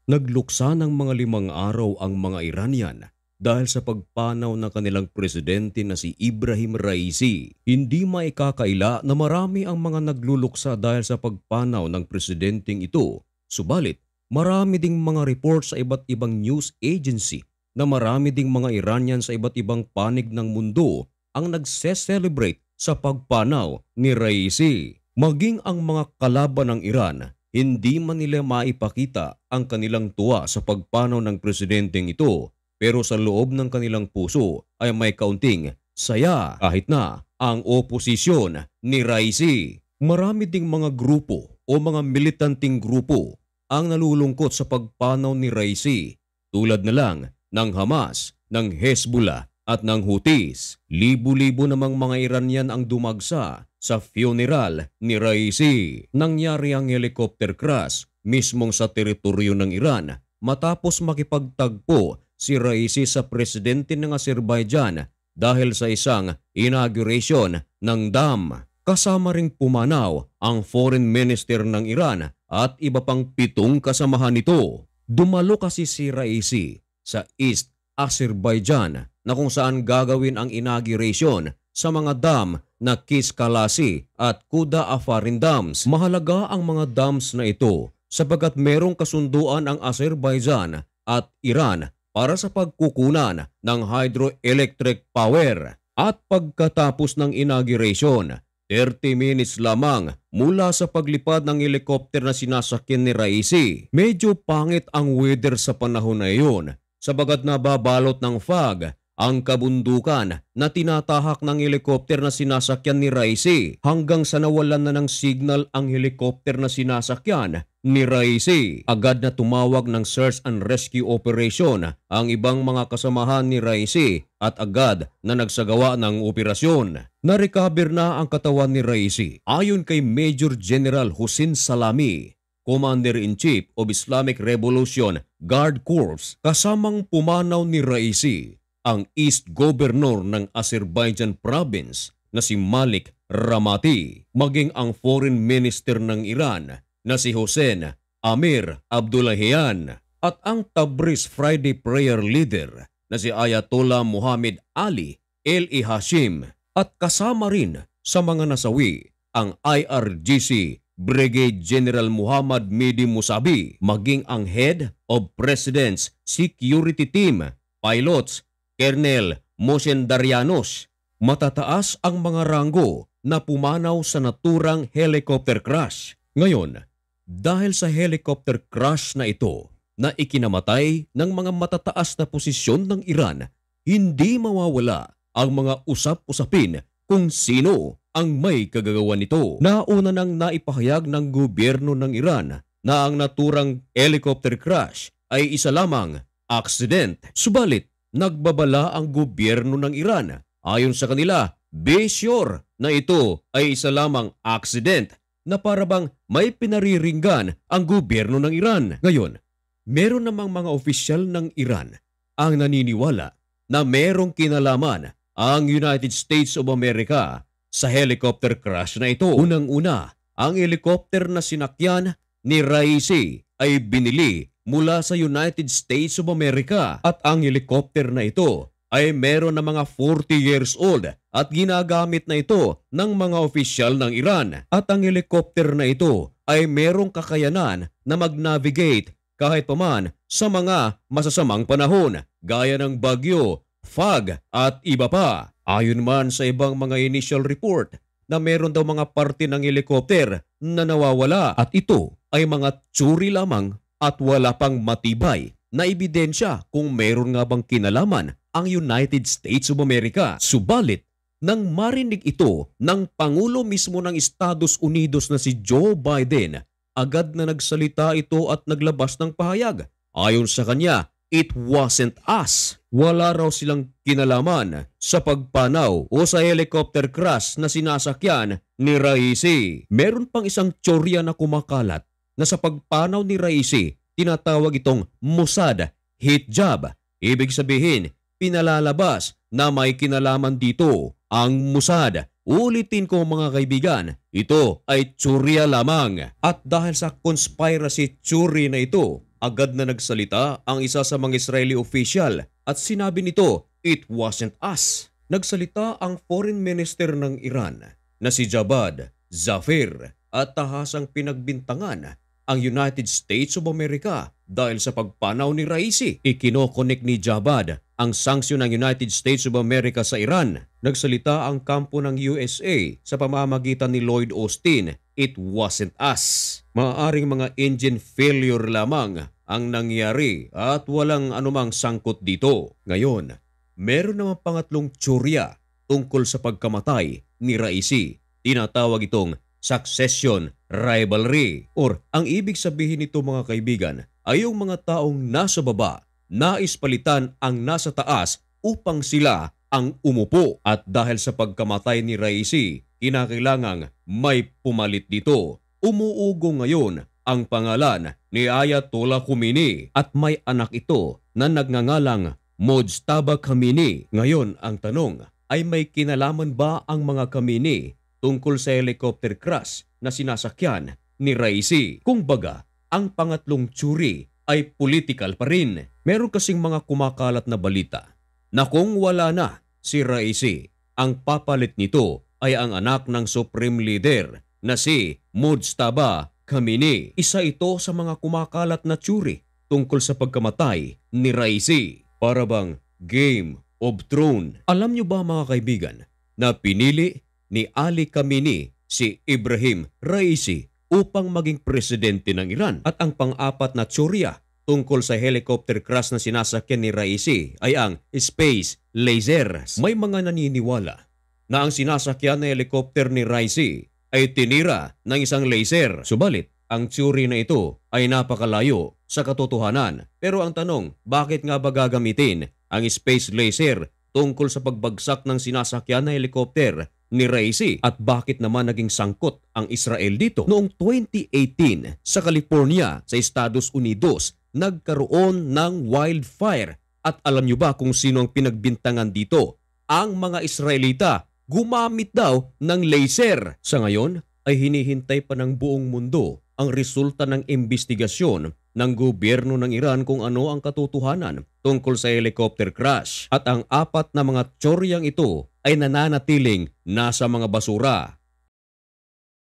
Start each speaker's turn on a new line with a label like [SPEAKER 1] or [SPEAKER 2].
[SPEAKER 1] Nagluksa ng mga 5 araw ang mga Iranian dahil sa pagpanaw ng kanilang presidente na si Ibrahim Raisi. Hindi maikakaila na marami ang mga nagluluksa dahil sa pagpanaw ng presidenteng ito. Subalit, marami ding mga report sa iba't ibang news agency na marami ding mga Iranian sa iba't ibang panig ng mundo ang nagse-celebrate sa pagpanaw ni Raisi. Maging ang mga kalaban ng Iran, hindi man nila maipakita ang kanilang tuwa sa pagpanaw ng presidenteng ito, pero sa loob ng kanilang puso ay may kaunting saya kahit na ang oposisyon ni Raisi. Marami ding mga grupo o mga militanting grupo ang nalulungkot sa pagpanaw ni Raisi, tulad na lang ng Hamas, ng Hezbollah at ng Houthis. Libo-libo namang mga Iranian ang dumagsa sa funeral ni Raisi. Nangyari ang helicopter crash mismong sa teritoryo ng Iran matapos makipagtagpo si Raisi sa presidente ng Azerbaijan dahil sa isang inauguration ng dam. Kasama ring pumanaw ang foreign minister ng Iran at iba pang 7 kasamahan nito. Dumalo kasi si Raisi sa East Azerbaijan na kung saan gagawin ang inauguration sa mga dam na Kiskalasi at Kuda Afarin Dams. Mahalaga ang mga dams na ito sapagkat merong kasunduan ang Azerbaijan at Iran para sa pagkukunan ng hydroelectric power. At pagkatapos ng inauguration, 30 minutes lamang mula sa paglipad ng helicopter na sinasakyan ni Raisi. Medyo pangit ang weather sa panahon na iyon sabagat nababalot ng fog ang kabundukan na tinatahak ng helikopter na sinasakyan ni Raisi hanggang sa nawalan na ng signal ang helikopter na sinasakyan ni Raisi. Agad na tumawag ng search and rescue operation ang ibang mga kasamahan ni Raisi at agad na nagsagawa ng operasyon. Na-recover na ang katawan ni Raisi. Ayon kay Major General Hossein Salami, Commander-in-Chief of Islamic Revolution Guard Corps, kasamang pumanaw ni Raisi ang East Governor ng Azerbaijan Province na si Malik Ramati, maging ang Foreign Minister ng Iran na si Hossein Amir Abdullahian at ang Tabriz Friday Prayer Leader na si Ayatollah Muhammad Ali L.E. Hashim, at kasama rin sa mga nasawi ang IRGC Brigade General Muhammad Mehdi Musabi, maging ang Head of President's Security Team, pilots Colonel Mohsen Daryanos. Matataas ang mga ranggo na pumanaw sa naturang helicopter crash. Ngayon, dahil sa helicopter crash na ito na ikinamatay ng mga matataas na posisyon ng Iran, hindi mawawala ang mga usap-usapin kung sino ang may kagagawan nito. Nauna nang naipahayag ng gobyerno ng Iran na ang naturang helicopter crash ay isa lamang accident. Subalit, nagbabala ang gobyerno ng Iran. Ayon sa kanila, be sure na ito ay isa lamang accident na parabang may pinariringgan ang gobyerno ng Iran. Ngayon, meron namang mga opisyal ng Iran ang naniniwala na merong kinalaman ang United States of America sa helicopter crash na ito. Unang-una, ang helicopter na sinakyan ni Raisi ay binili mula sa United States of America at ang helicopter na ito ay meron na mga 40 years old at ginagamit na ito ng mga opisyal ng Iran. At ang helicopter na ito ay merong kakayanan na mag-navigate kahit paman sa mga masasamang panahon gaya ng bagyo, fog at iba pa. Ayon man sa ibang mga initial report na meron daw mga parte ng helicopter na nawawala at ito ay mga tsuri lamang at wala pang matibay na ebidensya kung meron nga bang kinalaman ang United States of America. Subalit, nang marinig ito ng Pangulo mismo ng Estados Unidos na si Joe Biden, agad na nagsalita ito at naglabas ng pahayag. Ayon sa kanya, it wasn't us. Wala raw silang kinalaman sa pagpanaw o sa helicopter crash na sinasakyan ni Raisi. Meron pang isang tsorya na kumakalat na sa pagpanaw ni Raisi, tinatawag itong Mossad hit job. Ibig sabihin, pinalalabas na may kinalaman dito ang Mossad. Ulitin ko mga kaibigan, ito ay tsorya lamang. At dahil sa conspiracy theory na ito, agad na nagsalita ang isa sa mga Israeli official at sinabi nito, "It wasn't us." Nagsalita ang Foreign Minister ng Iran na si Javad Zarif at tahasang pinagbintangan ang United States of America dahil sa pagpanaw ni Raisi. Ikinokonek ni Javad ang sanksyon ng United States of America sa Iran. Nagsalita ang kampo ng USA sa pamamagitan ni Lloyd Austin, "It wasn't us." Maaaring mga engine failure lamang ang nangyari at walang anumang sangkot dito. Ngayon, meron namang pangatlong tsorya tungkol sa pagkamatay ni Raisi. Tinatawag itong succession rivalry, or ang ibig sabihin nito mga kaibigan ay yung mga taong nasa baba nais palitan ang nasa taas upang sila ang umupo, at dahil sa pagkamatay ni Raisi kinakailangang may pumalit dito. Umuugo ngayon ang pangalan ni Ayatollah Khomeini at may anak ito na nagngangalang Mojtaba Khomeini. Ngayon ang tanong ay may kinalaman ba ang mga Khomeini tungkol sa helicopter crash na sinasakyan ni Raisi? Kung baga, ang pangatlong tsuri ay political pa rin. Meron kasing mga kumakalat na balita na kung wala na si Raisi, ang papalit nito ay ang anak ng Supreme Leader na si Mojtaba Khomeini. Isa ito sa mga kumakalat na tsuri tungkol sa pagkamatay ni Raisi. Para bang Game of Thrones. Alam nyo ba mga kaibigan na pinili ni Ali Khamenei si Ibrahim Raisi upang maging presidente ng Iran? At ang pang-apat na tsorya tungkol sa helicopter crash na sinasakyan ni Raisi ay ang space lasers. May mga naniniwala na ang sinasakyan na helicopter ni Raisi ay tinira ng isang laser. Subalit, ang tsuri na ito ay napakalayo sa katotohanan. Pero ang tanong, bakit nga ba gagamitin ang space laser tungkol sa pagbagsak ng sinasakyan na helikopter ni Raisi? At bakit naman naging sangkot ang Israel dito? Noong 2018 sa California sa Estados Unidos, nagkaroon ng wildfire. At alam nyo ba kung sino ang pinagbintangan dito? Ang mga Israelita. Gumamit daw ng laser. Sa ngayon ay hinihintay pa ng buong mundo ang resulta ng investigasyon ng gobyerno ng Iran kung ano ang katotohanan tungkol sa helicopter crash. At ang apat na mga tsoryang ito ay nananatiling nasa mga basura.